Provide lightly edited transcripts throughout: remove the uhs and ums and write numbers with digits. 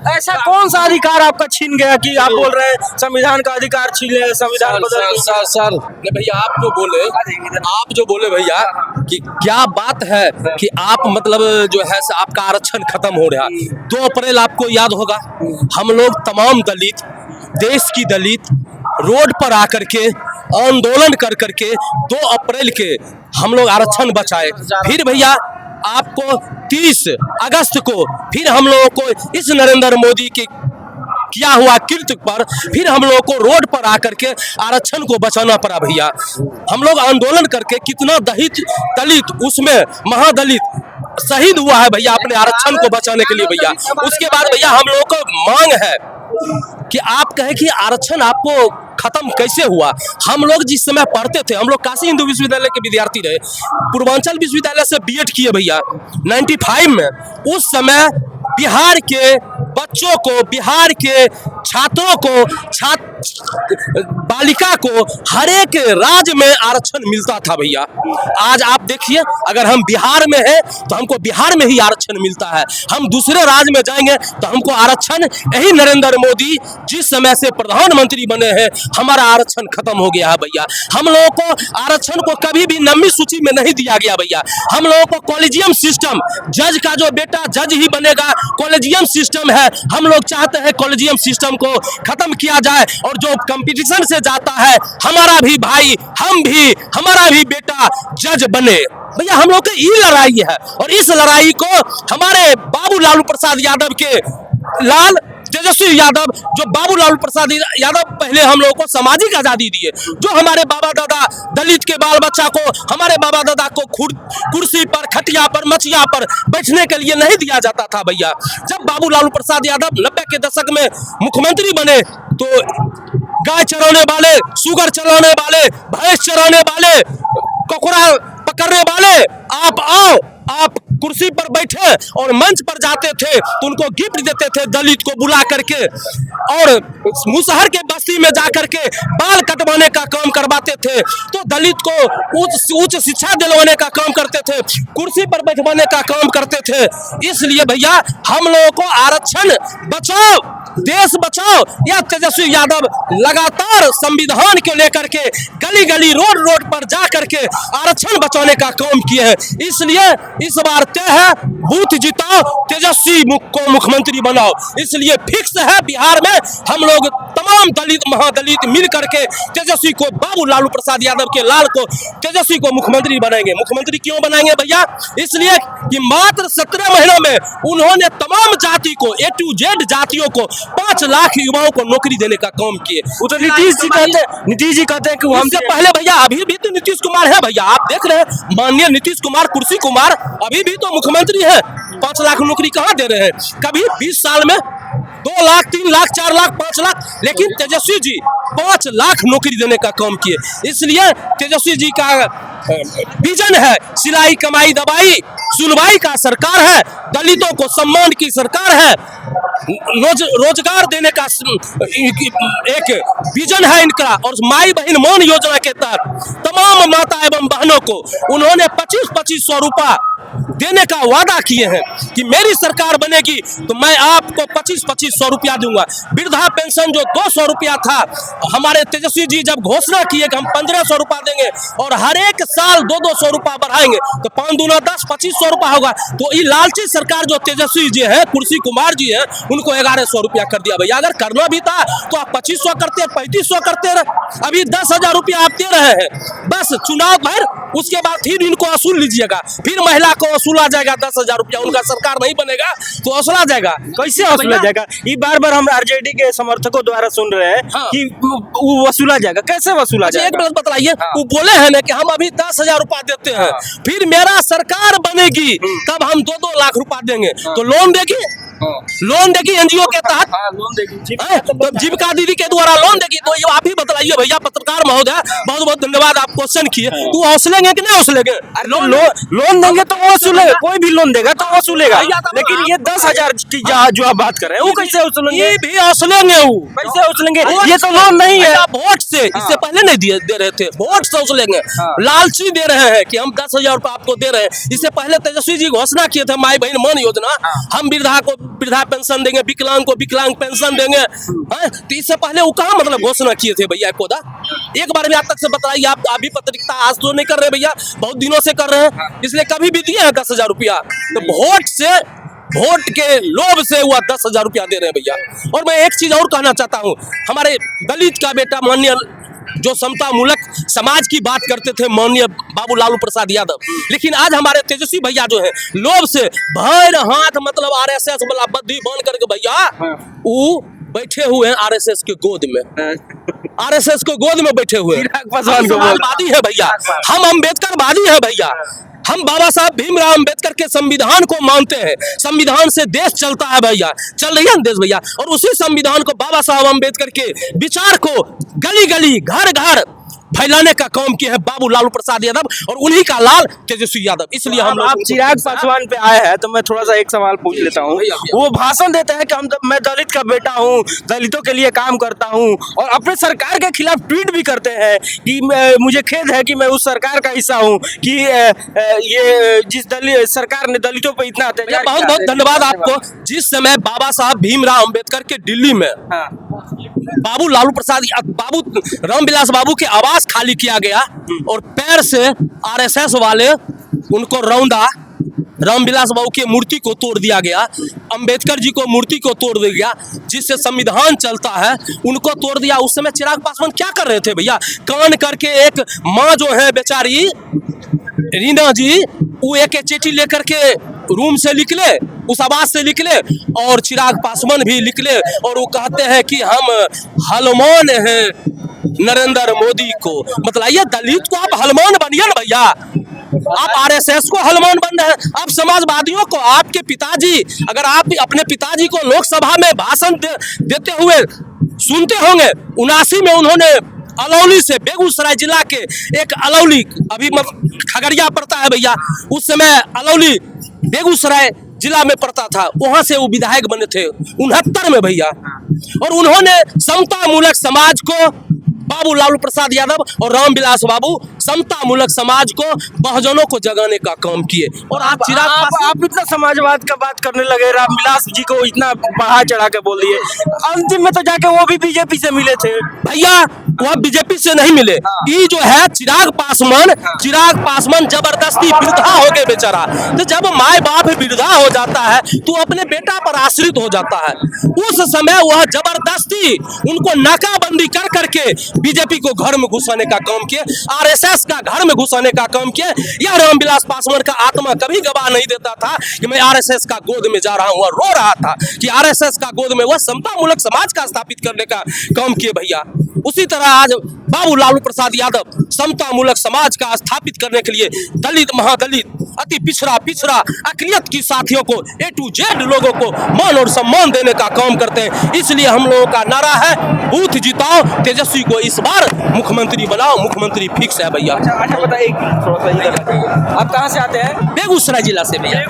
ऐसा कौन सा अधिकार आपका छीन गया कि आप बोल रहे हैं संविधान का अधिकार छीन ले, संविधान बदल? सर नहीं भैया, आप जो बोले भैया कि क्या बात है कि आप मतलब जो है आपका आरक्षण खत्म हो रहा। 2 अप्रैल आपको याद होगा, हम लोग तमाम दलित, देश की दलित रोड पर आकर के आंदोलन कर करके 2 अप्रैल के हम लोग आरक्षण बचाए। फिर भैया आपको 30 अगस्त को फिर हम लोगों को इस नरेंद्र मोदी के किया हुआ कृत्य पर फिर हम लोगों को रोड पर आकर के आरक्षण को बचाना पड़ा भैया। हम लोग आंदोलन करके कितना दलित उसमें महादलित शहीद हुआ है भैया अपने आरक्षण को बचाने के लिए भैया। उसके बाद भैया हम लोगों को मांग है कि आप कहें कि आरक्षण आपको खत्म कैसे हुआ। हम लोग जिस समय पढ़ते थे, हम लोग काशी हिंदू विश्वविद्यालय के विद्यार्थी रहे, पूर्वांचल विश्वविद्यालय से बीएड किए भैया 95 में। उस समय बिहार के बच्चों को, बिहार के छात्रों को, बालिका को हर एक राज्य में आरक्षण मिलता था भैया। आज आप देखिए, अगर हम बिहार में हैं तो हमको बिहार में ही आरक्षण मिलता है, हम दूसरे राज्य में जाएंगे तो हमको आरक्षण, यही नरेंद्र मोदी जिस समय से प्रधानमंत्री बने हैं हमारा आरक्षण खत्म हो गया है भैया। हम लोगों को आरक्षण को कभी भी नमी सूची में नहीं दिया गया भैया। हम लोगों को कॉलेजियम सिस्टम, जज का जो बेटा जज ही बनेगा, कॉलेजियम सिस्टम है, हम लोग चाहते हैं कॉलेजियम सिस्टम को खत्म किया जाए। और जो कंपटीशन से जाता है, हमारा भी भाई, हमारा भी बेटा जज बने भैया। हम लोग की ये लड़ाई है और इस लड़ाई को हमारे बाबू लालू प्रसाद यादव के लाल तेजस्वी यादव, जो बाबू लालू प्रसाद यादव पहले हम लोगों को सामाजिक आजादी दिए, जो हमारे बाबा दादा दलित के बाल बच्चा को, हमारे बाबा दादा को कुर्सी पर, खटिया पर, मचिया पर बैठने के लिए नहीं दिया जाता था भैया। जब बाबू लालू प्रसाद यादव 90 के दशक में मुख्यमंत्री बने तो गाय चराने वाले, सुगर चलाने वाले, भैंस चराने वाले, कुकुरा पकड़ने वाले, आप आओ, आप कुर्सी पर बैठे और मंच पर जाते थे तो उनको गिफ्ट देते थे दलित को बुला करके, और मुसहर के बस्ती में जाकर के बाल कटवाने का काम करवाते थे, तो दलित को उच्च शिक्षा दिलवाने का काम करते थे, कुर्सी पर बैठवाने का काम करते थे। इसलिए भैया हम लोगों को आरक्षण बचाओ, देश बचाओ, या तेजस्वी यादव लगातार संविधान को लेकर के गली गली, रोड रोड पर जा करके आरक्षण बचाने का काम किए हैं। इसलिए इस बार तय है, बूथ जिताओ, तेजस्वी को मुख्यमंत्री बनाओ। इसलिए फिक्स है, बिहार में हम लोग तमाम दलित महादलित मिल करके तेजस्वी को, बाबू लालू प्रसाद यादव के लाल को, तेजस्वी को मुख्यमंत्री बनाएंगे। मुख्यमंत्री क्यों बनाएंगे भैया? इसलिए कि मात्र 17 महीनों में उन्होंने तमाम जाति को, A to Z जातियों को 5 लाख युवाओं को नौकरी देने का काम किए। तो नीतीश जी कहते हैं कि हमसे पहले भैया अभी भी तो नीतीश कुमार है भैया। आप देख रहे हैं माननीय नीतीश कुमार, कुर्सी कुमार अभी भी तो मुख्यमंत्री है। 5 लाख नौकरी कहाँ दे रहे हैं? कभी 20 साल में 2 लाख, 3 लाख, 4 लाख, 5 लाख, लेकिन तेजस्वी जी 5 लाख नौकरी देने का काम किए। इसलिए तेजस्वी जी का विजन है, सिलाई कमाई दवाई सुनवाई का सरकार है, दलितों को सम्मान की सरकार है, रोजगार देने का एक विजन है इनका। और माई बहन मान योजना के तहत तमाम माता एवं बहनों को उन्होंने 2500 रुपया देने का वादा किए हैं कि मेरी सरकार बनेगी तो मैं आपको 2500 रुपया दूंगा। वृद्धा पेंशन जो 200 रुपया था, हमारे तेजस्वी जी जब घोषणा किए कि हम 1500 रुपया देंगे और हर एक साल 200 रुपया बढ़ाएंगे तो 5 दूना 10, 2500 रुपया होगा। तो ये लालची सरकार जो तेजस्वी जी है, कुर्सी कुमार जी है, उनको 1100 रुपया कर दिया भैया। अगर करना भी था तो आप 2500 करते, 3500 करते रहे। अभी 10,000 रुपया आप दे रहे हैं बस चुनाव भर, उसके बाद फिर इनको वसूल लीजिएगा, फिर महिला को वसूला जाएगा 10,000 रुपया। उनका सरकार नहीं बनेगा तो वसूला जाएगा। कैसे वसूला जाएगा? ये बार हम आरजेडी के समर्थकों द्वारा सुन रहे हैं कि वो वसूला जाएगा। कैसे वसूला जाएगा? एक मिनट बतलाइए। वो बोले हैं ना कि हम अभी 10,000 रुपया देते हैं, फिर मेरा सरकार बनेगी तब हम 2-2 लाख रुपया देंगे। तो लोन देगी, लोन देगी एनजीओ के तहत, लोन देगी, तो जीविका दीदी के द्वारा लोन देगी। तो ये आप ही बताइए भैया, पत्रकार महोदय, बहुत बहुत धन्यवाद, आप क्वेश्चन किए। तो वसूलेंगे कि नहीं वसूलेंगे? लोन देंगे तो वसूलेगा, कोई भी लोन देगा तो वसूलेगा। लेकिन ये 10,000 की जो आप बात कर रहे हैं वो कैसे वसूलेंगे? ये भी वसूलेंगे। वो कैसे वसूलेंगे? ये तो लोन नहीं है, वोट से। इससे पहले नहीं दे रहे थे, वोट से वसूलेंगे। लालची दे रहे हैं कि हम 10,000 रुपया आपको दे रहे हैं। इससे पहले तेजस्वी जी घोषणा किए थे माई बहन मान योजना, हम वृद्धा को वृद्धा पेंशन देंगे, विकलांग को विकलांग पेंशन देंगे। हैं? तो इससे पहले वो कहाँ मतलब घोषणा किए थे भैया कोदा? एक बार भी आज तक से बताइए। आप अभी पत्रिका आज तो नहीं कर रहे भैया, बहुत दिनों से कर रहे हैं, इसलिए कभी भी दिए हैं 10,000 रुपया? तो वोट के लोभ से वो 10,000 रुपया दे रहे हैं भैया। और मैं एक चीज और कहना चाहता हूँ, हमारे दलित का बेटा माननीय जो समता मूलक समाज की बात करते थे माननीय बाबू लालू प्रसाद यादव, लेकिन आज हमारे तेजस्वी भैया जो है लोभ से भर हाथ मतलब आरएसएस वाला बद्दी बन करके भैया वो बैठे हुए हैं आरएसएस के गोद में। आरएसएस को गोद में बैठे हुए समाजवादी है भैया, हम अम्बेडकरवादी है भैया। हम बाबा साहब भीमराव अम्बेडकर के संविधान को मानते हैं, संविधान से देश चलता है भैया, चल रही है ना देश भैया। और उसी संविधान को बाबा साहब अम्बेडकर के विचार को गली गली घर घर फैलाने का काम किया है बाबू लालू प्रसाद यादव और उन्हीं का लाल तेजस्वी यादव। इसलिए हम आप चिराग पासवान पे आए हैं तो मैं थोड़ा सा एक सवाल पूछ लेता हूँ। वो भाषण देते हैं कि मैं दलित का बेटा हूँ, दलितों के लिए काम करता हूँ, और अपने सरकार के खिलाफ ट्वीट भी करते हैं कि मुझे खेद है कि मैं उस सरकार का हिस्सा हूँ कि ये जिस सरकार ने दलितों पर इतना अत्याचार। बहुत बहुत धन्यवाद आपको। जिस समय बाबा साहब भीमराव अम्बेडकर के दिल्ली में बाबू लालू प्रसाद बाबू रामविलास बाबू के आवास खाली किया गया और पैर से आरएसएस वाले उनको रौंदा, रामविलास बाबू की मूर्ति को तोड़ दिया गया, अंबेडकर जी को मूर्ति को तोड़ दिया गया, जिससे संविधान चलता है उनको तोड़ दिया। उस समय चिराग पासवान क्या कर रहे थे भैया? कान करके एक माँ जो है बेचारी रीना जी, वो एक चिट्ठी लेकर के रूम से निकले, उस आवाज से निकले, और चिराग पासवान भी निकले और वो कहते हैं कि हम हलमान हैं नरेंद्र मोदी को। मतलब ये दलित को आप हलमान बनिए ना भैया, आप आरएसएस को हलमान बन रहे हैं, आप समाजवादियों को। आपके पिताजी, अगर आप अपने पिताजी को लोकसभा में भाषण देते हुए सुनते होंगे, 79 में उन्होंने अलौली से, बेगूसराय जिला के एक अलौली, अभी खगड़िया पड़ता है भैया, उस समय अलौली बेगूसराय जिला में पड़ता था, वहां से वो विधायक बने थे 69 में भैया। और उन्होंने समता मूलक समाज को, बाबू लालू प्रसाद यादव और रामविलास बाबू समता मूलक समाज को, बहुजनों को जगाने का काम किए। और आप चिराग आप इतना समाजवाद का बात करने लगे, रामविलास जी को इतना बढ़ा चढ़ा के बोल दिए, अंतिम में तो जाके वो भी बीजेपी से मिले थे भैया। वह बीजेपी से नहीं मिले, ये जो है चिराग पासवान जबरदस्ती वृद्धा हो गए बेचारा। तो जब माए बाप वृद्धा हो जाता है तो अपने बेटा पर आश्रित हो जाता है। उस समय वह जबरदस्ती उनको नाकाबंदी कर करके बीजेपी को घर में घुसाने का काम किए, आरएसएस का घर में घुसाने का काम किए। यह रामविलास पासवान का आत्मा कभी गवाह नहीं देता था कि मैं आरएसएस का गोद में जा रहा हूँ, और रो रहा था कि आरएसएस का गोद में वह समता मूलक समाज का स्थापित करने का काम किए भैया। उसी तरह आज बाबू लालू प्रसाद यादव समता मूलक समाज का स्थापित करने के लिए दलित, महादलित, अति पिछड़ा अकलियत की साथियों को, A to Z लोगों को मान और सम्मान देने का काम करते हैं। इसलिए हम लोगों का नारा है, बूथ जिताओ तेजस्वी को, इस बार मुख्यमंत्री बनाओ, मुख्यमंत्री फिक्स है भैया। अच्छा बताइए, थोड़ा सा इधर, आप कहाँ से आते हैं? बेगूसराय जिला से भैया।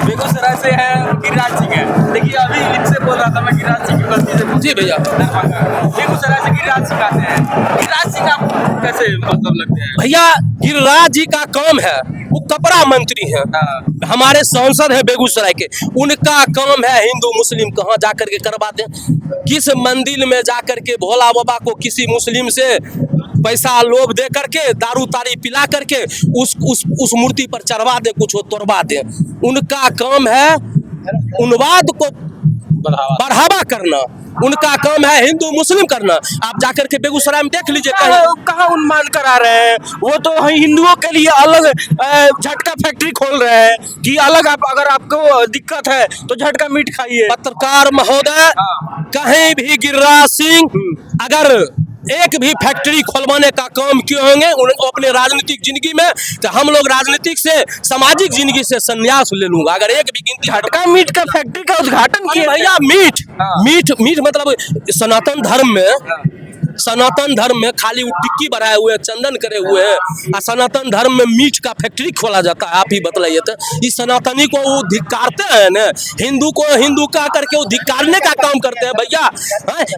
बेगूसराय से है गिरिराज सिंह है। देखिए अभी इनसे बोल रहा था मैं, गिरिराज सिंह की गलती से। जी भैया, बेगूसराय से गिरिराज सिंह आते हैं। गिरिराज सिंह आप कैसे मतलब लगते हैं? भैया गिरिराज जी का काम है, वो कपड़ा मंत्री हैं, हमारे सांसद है बेगूसराय के। उनका काम है हिंदू मुस्लिम कहाँ जाकर के करवा दें, किस मंदिर में जाकर के भोला बाबा को किसी मुस्लिम से पैसा लोभ दे करके, दारू तारी पिला करके उस मूर्ति पर चढ़वा दे, कुछ तोड़वा दे। उनका काम है उन्माद को बढ़ावा करना, उनका काम है हिंदू मुस्लिम करना। आप जाकर के बेगूसराय में देख लीजिए, कहाँ उन्माद करा रहे हैं। वो तो हिंदुओं के लिए अलग झटका फैक्ट्री खोल रहे हैं कि अलग अगर आपको दिक्कत है तो झटका मीट खाइए। पत्रकार महोदय, कहीं भी गिरिराज सिंह अगर एक भी फैक्ट्री खोलवाने का काम किए होंगे अपने राजनीतिक जिंदगी में, तो हम लोग राजनीतिक से, सामाजिक जिंदगी से संन्यास ले लूंगा अगर एक भी गिनती। झटका मीट का फैक्ट्री का उद्घाटन किया भैया। मीट मतलब सनातन धर्म में सनातन धर्म में खाली वो टिक्की बनाए हुए हैं, चंदन करे हुए हैं, और सनातन धर्म में मीट का फैक्ट्री खोला जाता है। आप ही बतलाइए तो इस सनातनी को वो धिक्कारते हैं ना, हिंदू को हिंदू कह करके वो धिक्कारने का काम करते हैं भैया।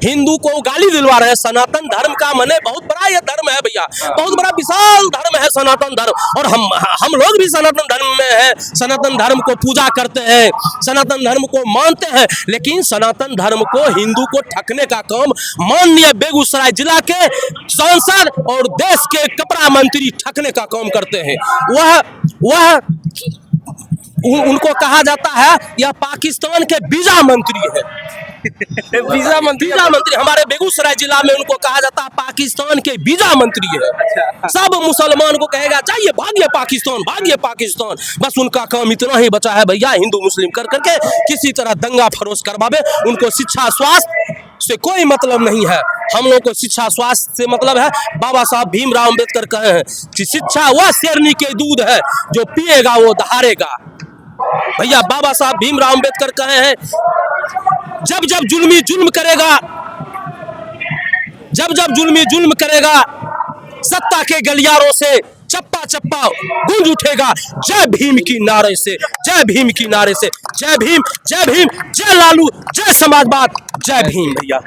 हिंदू को गाली दिलवा रहे हैं। सनातन धर्म का मने बहुत बड़ा ये धर्म है भैया, बहुत बड़ा विशाल धर्म है सनातन धर्म, और हम लोग भी सनातन धर्म में हैं, सनातन धर्म को पूजा करते हैं, सनातन धर्म को मानते हैं, लेकिन सनातन धर्म को हिंदू को ठगने का काम माननीय बेगूसराय जिला के सांसद और देश के कपड़ा मंत्री ठगने का काम करते हैं। वह उनको कहा जाता है यह पाकिस्तान के वीजा मंत्री है। वीजा मंत्री हमारे बेगूसराय जिला में उनको कहा जाता है पाकिस्तान के वीजा मंत्री है। सब मुसलमान को कहेगा चाहिए भागिए पाकिस्तान, भागिए पाकिस्तान। बस उनका काम इतना ही बचा है भैया, हिंदू मुस्लिम कर करके किसी तरह दंगा फरोश करवावे। उनको शिक्षा स्वास्थ्य से कोई मतलब नहीं है। हम लोग को शिक्षा स्वास्थ्य से मतलब है। बाबा साहब भीमराव अंबेडकर कहे हैं कि शिक्षा वह शेरनी के दूध है जो पिएगा वो दहाड़ेगा। भैया बाबा साहब भीमराव अंबेडकर कहे हैं जब जब जुल्मी जुल्म करेगा, जब जब जुल्मी जुल्म करेगा, सत्ता के गलियारों से चप्पा चप्पा गूंज उठेगा जय भीम की नारे से, जय भीम की नारे से। जय भीम, जय भीम, जय लालू, जय समाजवाद, जय भीम भैया।